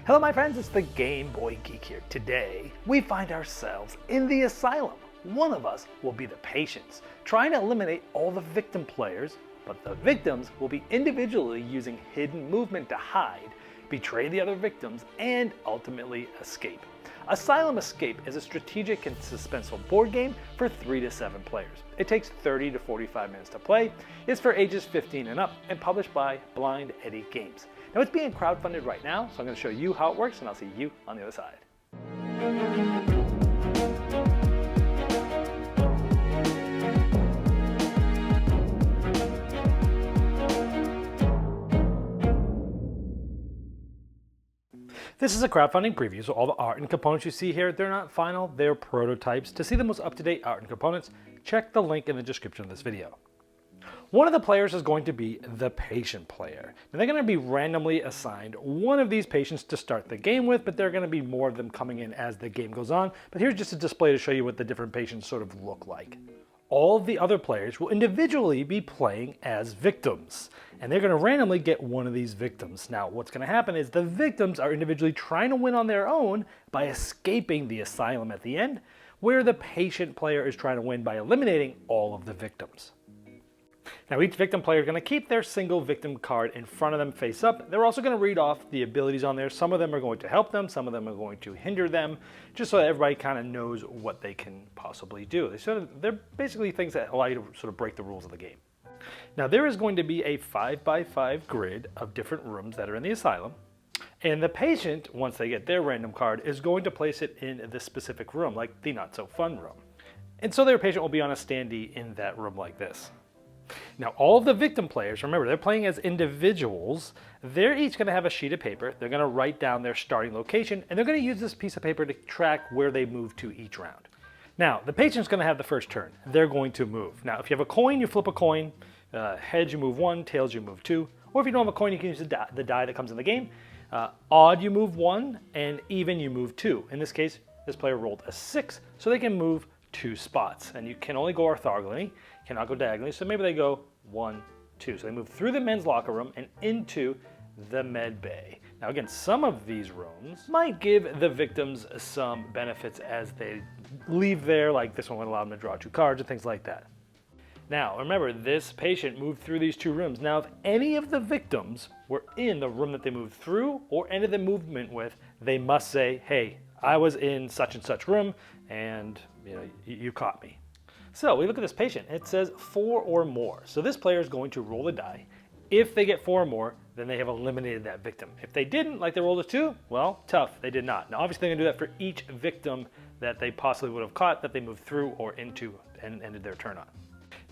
Hello my friends, it's the Game Boy Geek here. Today, we find ourselves in the Asylum. One of us will be the patients, trying to eliminate all the victim players, but the victims will be individually using hidden movement to hide, betray the other victims, and ultimately escape. Asylum Escape is a strategic and suspenseful board game for 3 to 7 players. It takes 30 to 45 minutes to play, it's for ages 15 and up, and published by Blind Eddie Games. Now it's being crowdfunded right now, so I'm going to show you how it works and I'll see you on the other side. This is a crowdfunding preview, so all the art and components you see here, they're not final, they're prototypes. To see the most up-to-date art and components, check the link in the description of this video. One of the players is going to be the patient player. Now they're going to be randomly assigned one of these patients to start the game with, but there are going to be more of them coming in as the game goes on. But here's just a display to show you what the different patients sort of look like. All of the other players will individually be playing as victims, and they're going to randomly get one of these victims. Now what's going to happen is the victims are individually trying to win on their own by escaping the asylum at the end, where the patient player is trying to win by eliminating all of the victims. Now each victim player is going to keep their single victim card in front of them face up. They're also going to read off the abilities on there. Some of them are going to help them, some of them are going to hinder them, just so that everybody kind of knows what they can possibly do. They're basically things that allow you to sort of break the rules of the game. Now there is going to be a 5x5 grid of different rooms that are in the asylum. And the patient, once they get their random card, is going to place it in this specific room, like the not so fun room. And so their patient will be on a standee in that room like this. Now all of the victim players, remember they're playing as individuals, they're each going to have a sheet of paper, they're going to write down their starting location, and they're going to use this piece of paper to track where they move to each round. Now the patient's going to have the first turn, they're going to move. Now if you have a coin, you flip a coin, heads you move 1, tails you move 2, or if you don't have a coin you can use the die that comes in the game. Odd you move 1, and even you move 2. In this case, this player rolled a 6, so they can move 2 spots, and you can only go orthogonally, cannot go diagonally, so maybe they go 1, 2. So they move through the men's locker room and into the med bay. Now again, some of these rooms might give the victims some benefits as they leave there, like this one would allow them to draw 2 cards and things like that. Now remember, this patient moved through these 2 rooms. Now if any of the victims were in the room that they moved through or ended the movement with, they must say, hey, I was in such and such room and you caught me. So we look at this patient, it says 4 or more. So this player is going to roll the die. If they get 4 or more, then they have eliminated that victim. If they didn't, like they rolled a 2, well, tough, they did not. Now obviously they're going to do that for each victim that they possibly would have caught that they moved through or into and ended their turn on.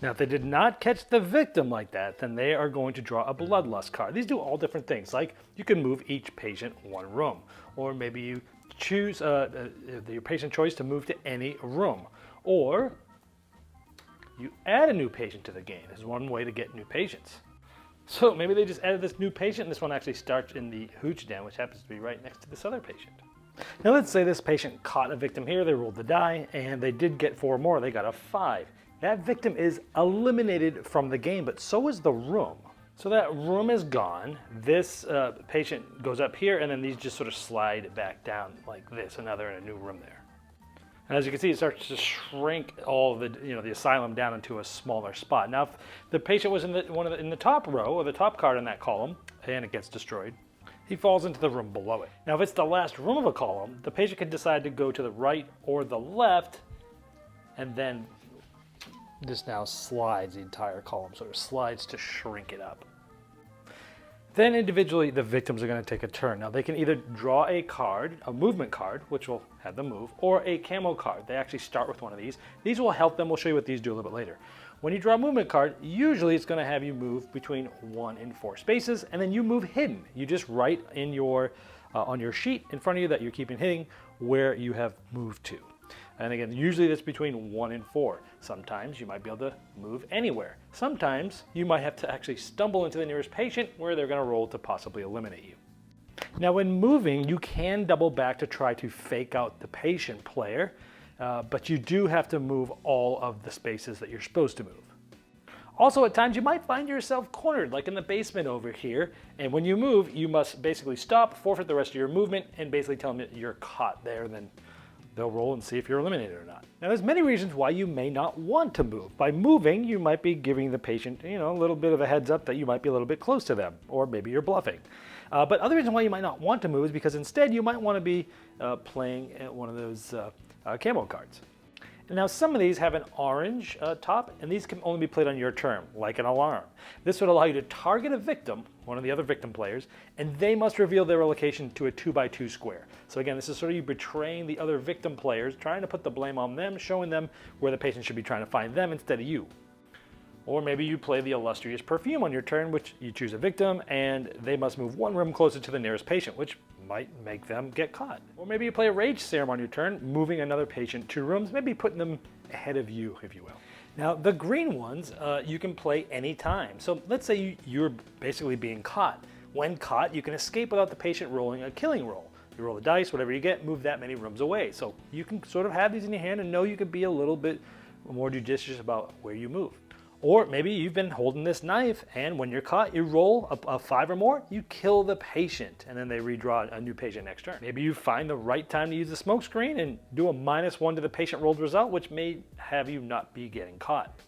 Now if they did not catch the victim like that, then they are going to draw a bloodlust card. These do all different things, like you can move each patient 1 room, or maybe you choose your patient choice to move to any room, or you add a new patient to the game. There's one way to get new patients. So maybe they just added this new patient, and this one actually starts in the hooch den, which happens to be right next to this other patient. Now let's say this patient caught a victim here, they rolled the die, and they did get 4 more, they got a 5. That victim is eliminated from the game, but so is the room. So that room is gone, this patient goes up here, and then these just sort of slide back down like this, and now they're in a new room there. And as you can see, it starts to shrink all of the asylum down into a smaller spot. Now, if the patient was in the top row or the top card in that column, and it gets destroyed, he falls into the room below it. Now, if it's the last room of a column, the patient can decide to go to the right or the left, and then this now slides the entire column, sort of slides to shrink it up. Then individually, the victims are going to take a turn. Now they can either draw a card, a movement card, which will have them move, or a camo card. They actually start with one of these. These will help them. We'll show you what these do a little bit later. When you draw a movement card, usually it's going to have you move between 1 and 4 spaces, and then you move hidden. You just write in your on your sheet in front of you that you're keeping hidden where you have moved to. And again, usually that's between 1 and 4. Sometimes you might be able to move anywhere. Sometimes you might have to actually stumble into the nearest patient where they're going to roll to possibly eliminate you. Now when moving, you can double back to try to fake out the patient player, but you do have to move all of the spaces that you're supposed to move. Also, at times you might find yourself cornered, like in the basement over here, and when you move, you must basically stop, forfeit the rest of your movement, and basically tell them that you're caught there, then they'll roll and see if you're eliminated or not. Now, there's many reasons why you may not want to move. By moving, you might be giving the patient, a little bit of a heads up that you might be a little bit close to them, or maybe you're bluffing. But other reason why you might not want to move is because instead you might want to be playing one of those camo cards. And now some of these have an orange top, and these can only be played on your turn, like an alarm. This would allow you to target a victim, one of the other victim players, and they must reveal their location to a 2x2 square. So again, this is sort of you betraying the other victim players, trying to put the blame on them, showing them where the patient should be trying to find them instead of you. Or maybe you play the illustrious perfume on your turn, which you choose a victim, and they must move one room closer to the nearest patient, which might make them get caught. Or maybe you play a rage serum on your turn, moving another patient 2 rooms, maybe putting them ahead of you, if you will. Now, the green ones you can play anytime. So let's say you're basically being caught. When caught, you can escape without the patient rolling a killing roll. You roll the dice, whatever you get, move that many rooms away. So you can sort of have these in your hand and know you could be a little bit more judicious about where you move. Or maybe you've been holding this knife, and when you're caught, you roll a 5 or more, you kill the patient, and then they redraw a new patient next turn. Maybe you find the right time to use the smoke screen and do a -1 to the patient rolled result, which may have you not be getting caught.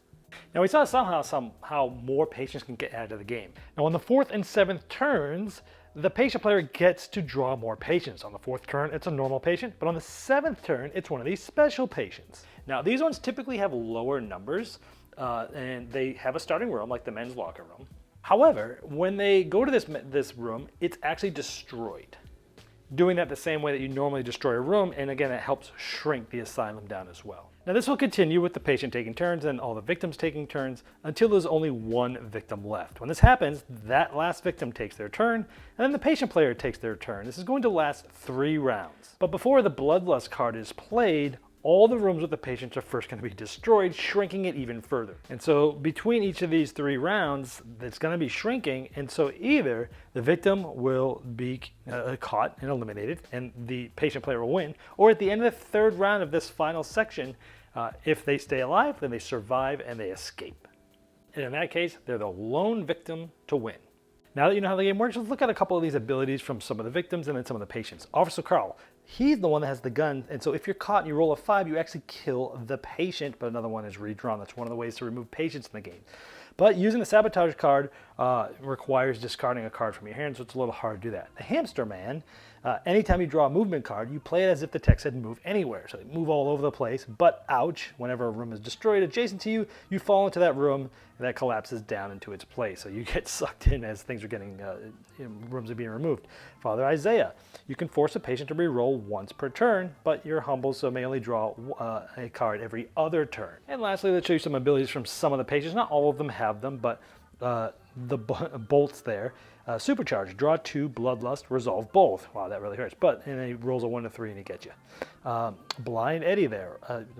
Now, we saw somehow more patients can get added to the game. Now, on the 4th and 7th turns, the patient player gets to draw more patients. On the 4th turn, it's a normal patient, but on the 7th turn, it's one of these special patients. Now, these ones typically have lower numbers, and they have a starting room, like the men's locker room. However, when they go to this room, it's actually destroyed. Doing that the same way that you normally destroy a room, and again, it helps shrink the asylum down as well. Now, this will continue with the patient taking turns and all the victims taking turns until there's only one victim left. When this happens, that last victim takes their turn, and then the patient player takes their turn. This is going to last 3 rounds. But before the bloodlust card is played, all the rooms with the patients are first going to be destroyed, shrinking it even further. And so between each of these 3 rounds, it's going to be shrinking, and so either the victim will be caught and eliminated, and the patient player will win, or at the end of the 3rd round of this final section, if they stay alive, then they survive and they escape. And in that case, they're the lone victim to win. Now that you know how the game works, let's look at a couple of these abilities from some of the victims and then some of the patients. Officer Carl, he's the one that has the gun, and so if you're caught and you roll a 5, you actually kill the patient, but another one is redrawn. That's one of the ways to remove patients in the game. But using the sabotage card requires discarding a card from your hand, so it's a little hard to do that. The hamster man, anytime you draw a movement card, you play it as if the text said move anywhere. So they move all over the place, but ouch, whenever a room is destroyed adjacent to you, you fall into that room, and that collapses down into its place. So you get sucked in as things are getting, rooms are being removed. Father Isaiah, you can force a patient to re-roll once per turn, but you're humble, so may only draw a card every other turn. And lastly, let's show you some abilities from some of the patients. Not all of them have them, but the bolts there. Supercharge, draw 2, bloodlust, resolve both. Wow, that really hurts. But and then he rolls a 1 to 3 and he gets you. Blind Eddie there,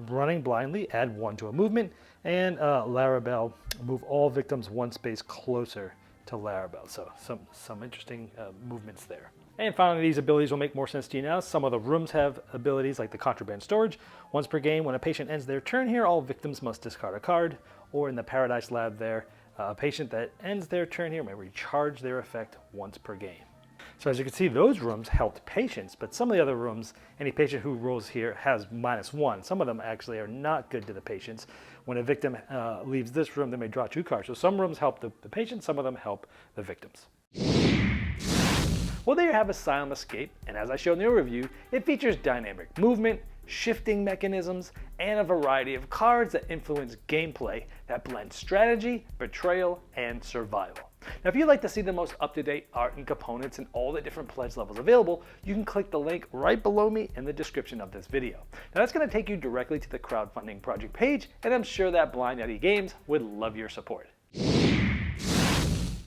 running blindly, add 1 to a movement. And Larabelle, move all victims 1 space closer to Larabelle. So some interesting movements there. And finally, these abilities will make more sense to you now. Some of the rooms have abilities like the contraband storage. Once per game, when a patient ends their turn here, all victims must discard a card. Or in the Paradise Lab there, a patient that ends their turn here may recharge their effect once per game. So as you can see, those rooms helped patients, but some of the other rooms, any patient who rolls here has -1. Some of them actually are not good to the patients. When a victim leaves this room, they may draw 2 cards. So some rooms help the patients, some of them help the victims. Well, there you have Asylum Escape, and as I showed in the overview, it features dynamic movement, shifting mechanisms, and a variety of cards that influence gameplay that blend strategy, betrayal, and survival. Now, if you'd like to see the most up-to-date art and components and all the different pledge levels available, you can click the link right below me in the description of this video. Now, that's going to take you directly to the crowdfunding project page, and I'm sure that Blind Eddie Games would love your support.